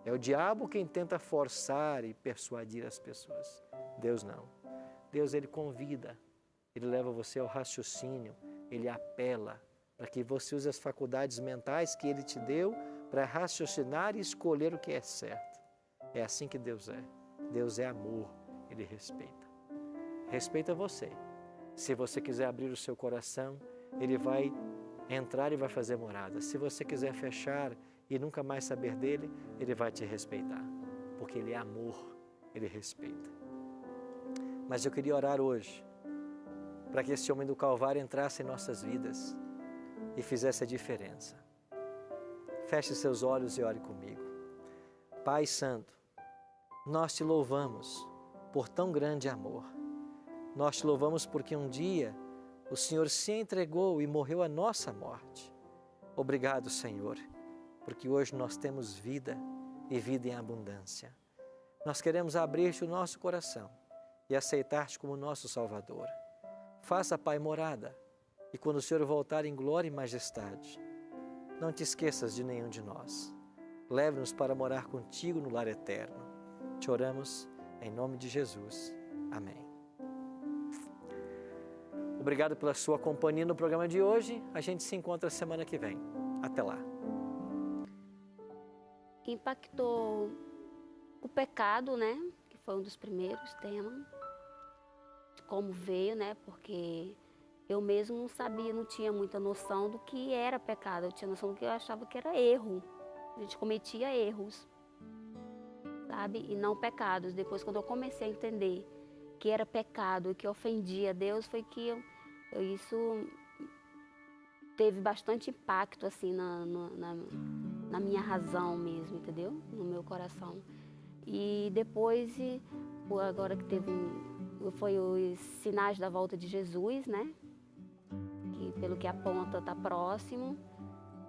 É o diabo quem tenta forçar e persuadir as pessoas. Deus não. Deus, ele convida, ele leva você ao raciocínio, ele apela para que você use as faculdades mentais que ele te deu para raciocinar e escolher o que é certo. É assim que Deus é. Deus é amor, ele respeita. Respeita você. Se você quiser abrir o seu coração, ele vai entrar e vai fazer morada. Se você quiser fechar e nunca mais saber dele, ele vai te respeitar, porque ele é amor, ele respeita. Mas eu queria orar hoje, para que esse homem do Calvário entrasse em nossas vidas e fizesse a diferença. Feche seus olhos e ore comigo. Pai Santo, nós te louvamos por tão grande amor. Nós te louvamos porque um dia o Senhor se entregou e morreu a nossa morte. Obrigado, Senhor, porque hoje nós temos vida e vida em abundância. Nós queremos abrir-te o nosso coração e aceitar-te como nosso Salvador. Faça, Pai, morada, e quando o Senhor voltar em glória e majestade, não te esqueças de nenhum de nós. Leve-nos para morar contigo no lar eterno. Te oramos em nome de Jesus. Amém. Obrigado pela sua companhia no programa de hoje. A gente se encontra semana que vem. Até lá. Impactou o pecado, né? Que foi um dos primeiros temas. Como veio, né? Porque eu mesmo não sabia, não tinha muita noção do que era pecado. Eu tinha noção do que eu achava que era erro. A gente cometia erros, sabe? E não pecados. Depois, quando eu comecei a entender que era pecado e que ofendia a Deus, foi que isso teve bastante impacto, assim, na minha razão mesmo, entendeu? No meu coração. E depois, agora que foi os sinais da volta de Jesus, né? Que pelo que aponta está próximo,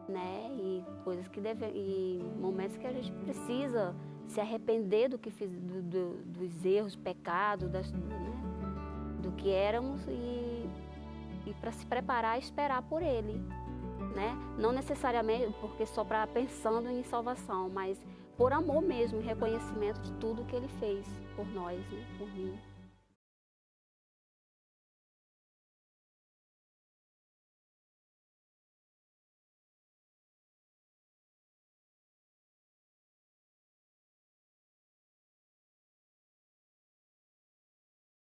né? E coisas que e momentos que a gente precisa se arrepender do que dos erros, pecados, né? Do que éramos e para se preparar e esperar por Ele, né? Não necessariamente porque só para pensando em salvação, mas por amor mesmo, reconhecimento de tudo que Ele fez por nós, né? Por mim.